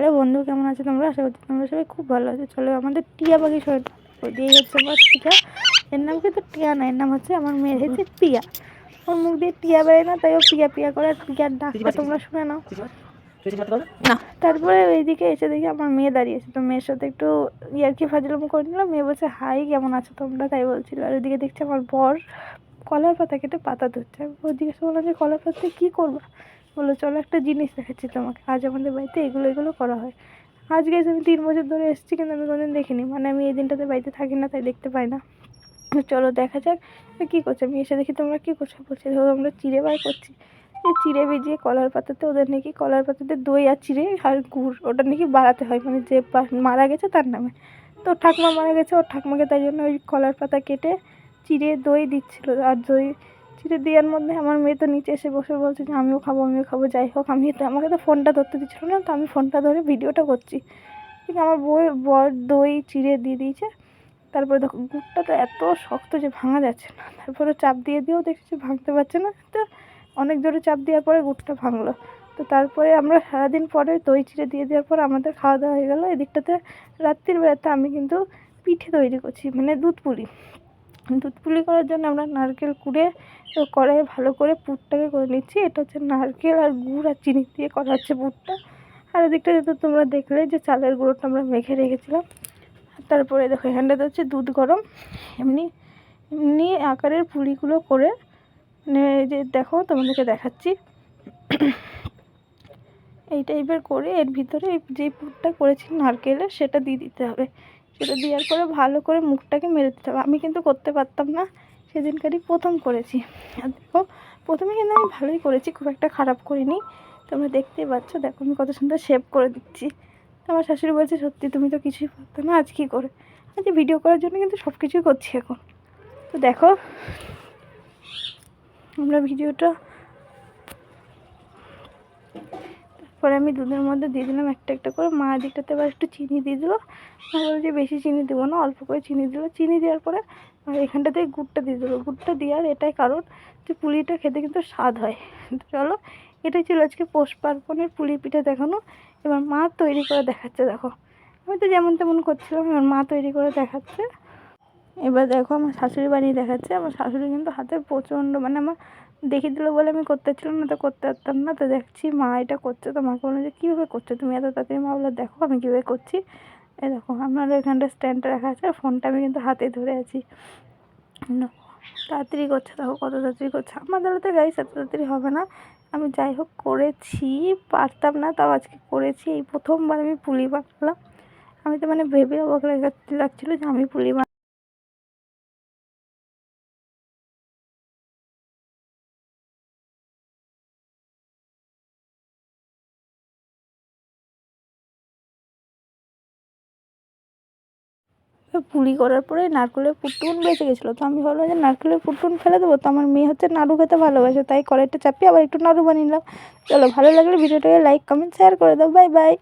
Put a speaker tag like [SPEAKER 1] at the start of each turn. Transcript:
[SPEAKER 1] Hello বন্ধু, কেমন আছো তোমরা? আশা করছি তোমরা সবাই খুব ভালো আছো। চলো আমাদের টিয়া পাখি শরীর দিয়ে হচ্ছে আমার টিয়া। এর নাম কিন্তু টিয়া না, এর নাম হচ্ছে আমার মেয়ের হচ্ছে পিয়া। ওর মুখ দিয়ে টিয়া বেরোয় না, তাই ও পিয়া পিয়া করে। আর পিয়ার ডাকটা তোমরা শুনে নাও না। তারপরে ওইদিকে এসে দেখি আমার মেয়ে দাঁড়িয়েছে, তো মেয়ের সাথে একটু ইয়ার্কি ফাজলাম করে নিলাম। মেয়ে বলছে হাই, কেমন আছো তোমরা, তাই বলছিল। আর ওইদিকে দেখছি আমার বর কলার পাতা কেটে পাতা ধরছে। আমি ওদিকে বললাম যে কলার পাতা কী করবা? বললো চলো একটা জিনিস দেখাচ্ছি তোমাকে, আজ আমাদের বাড়িতে এগুলো করা হয়। আজ গেছে আমি 3 বছর ধরে এসেছি, কিন্তু আমি কোনোদিন দেখিনি, মানে আমি এই দিনটাতে বাড়িতে থাকি না, তাই দেখতে পাই না। চলো দেখা যাক কী করছে। আমি এসে দেখি তোমরা কী করছো, বলছে ধরো আমরা চিড়ে বার করছি। এই চিড়ে ভিজিয়ে কলার পাতাতে, ওদের নাকি কলার পাতাতে দই আর চিড়ে আর গুড় ওটা নাকি বাড়াতে হয়, মানে যে মারা গেছে তার নামে। তো ঠাকুমা মারা গেছে, ওর ঠাকুমাকে, তাই জন্য ওই কলার পাতা কেটে চিড়ে দই দিচ্ছিলো। আর দই চিড়ে দেওয়ার মধ্যে আমার মেয়ে তো নিচে এসে বসে বলছে যে আমিও খাবো। যাই হোক, আমাকে তো ফোনটা ধরতে দিচ্ছিলো না, তো আমি ফোনটা ধরে ভিডিওটা করছি। ঠিক আমার বর দই চিড়ে দিয়ে দিয়েছে। তারপরে দেখো গুড়টা তো এত শক্ত যে ভাঙা যাচ্ছে না। তারপরে চাপ দিয়েও দেখছি ভাঙতে পারছে না, তো অনেক জোরে চাপ দেওয়ার পরে গুড়টা ভাঙলো। তো তারপরে আমরা সারাদিন পরে দই চিড়ে দিয়ে দেওয়ার পর আমাদের খাওয়া দাওয়া হয়ে গেলো। এদিকটাতে রাত্রির বেলাতে আমি কিন্তু পিঠে তৈরি করছি, মানে দুধ পুলি করার জন্য আমরা নারকেল কুড়ে কড়াইয়ে ভালো করে পুরটাকে করে নিচ্ছি। এটা হচ্ছে নারকেল আর গুড় আর চিনি দিয়ে করা হচ্ছে পুরটা। আর এদিকটা তো তোমরা দেখলে যে চালের গুঁড়োটা আমরা মেখে রেখেছিলাম। তারপরে দেখো এখানটাতে হচ্ছে দুধ গরম, এমনি এমনি আকারের পুলিগুলো করে, মানে যে দেখো তোমাদেরকে দেখাচ্ছি, এই টাইপের করে এর ভিতরে যে পুরটা করেছি নারকেলের সেটা দিয়ে দিতে হবে। সেটা দেওয়ার পরে ভালো করে মুখটাকে মেরে দিতে হবে। আমি কিন্তু করতে পারতাম না, সেদিনকারই প্রথম করেছি। আর দেখো প্রথমে কিন্তু আমি ভালোই করেছি, খুব একটা খারাপ করিনি। তোমরা দেখতেই পাচ্ছ, দেখো আমি কত সুন্দর শেপ করে দিচ্ছি। আমার শাশুড়ি বলছে সত্যি তুমি তো কিছুই পারতো না, আজ কী করে। আজ ভিডিও করার জন্য কিন্তু সব কিছুই করছি এখন। তো দেখো আমরা ভিডিওটা, পরে আমি দুধের মধ্যে দিয়ে দিলাম একটা করে। মা দিকটাতে আবার একটু চিনি দিয়ে দিল। মা বলে যে বেশি চিনি দেবো না, অল্প করে চিনি দিল। চিনি দেওয়ার পরে এখানটাতে গুড়টা দিয়ে দিল। গুড়টা দেওয়ার এটাই কারণ যে পুলিটা খেতে কিন্তু স্বাদ হয়। চলো, এটাই ছিল আজকে পৌষ পার্বণের পুলি পিঠে দেখানো। এবার মা তৈরি করে দেখাচ্ছে। দেখো আমি তো যেমন তেমন করছিলাম, এবার মা তৈরি করে দেখাচ্ছে। এবার দেখো আমার শাশুড়ি বানিয়ে দেখাচ্ছে। আমার শাশুড়ি কিন্তু হাতে প্রচণ্ড, মানে আমার দেখিয়ে দিল বলে আমি করতে পারছিলাম না, তো করতে পারতাম না। তো দেখছি মা এটা করছে, তো মাকে বললাম যে কীভাবে করছো তুমি এত তাড়াতাড়ি? মা বললো দেখো আমি কীভাবে করছি। এই দেখো আপনার এখানটা স্ট্যান্ডটা রাখা আছে, ফোনটা আমি কিন্তু হাতে ধরে আছি। তাড়াতাড়ি করছে, দেখো কত তাড়াতাড়ি করছে। আমার দ্বারাতে গাইস এত তাড়াতাড়ি হবে না। আমি যাই হোক করেছি, পারতাম না, তাও আজকে করেছি। এই প্রথমবার আমি পুলি বানালাম। আমি তো মানে ভেবে অবাক লাগছিলো যে আমি পুলি পুলি করার পরে নারকেলের পুটুন বেঁচে গেছিলো। তো আমি ভাবলাম যে নারকেলের পুটুন ফেলে দেবো, তো আমার মেয়ে হচ্ছে নাড়ু খেতে ভালোবাসে, তাই কড়াইটা চাপিয়ে আবার একটু নাড়ু বানিয়ে নিলাম। চলো, ভালো লাগলে ভিডিওটাকে লাইক কমেন্ট শেয়ার করে দাও। Bye bye.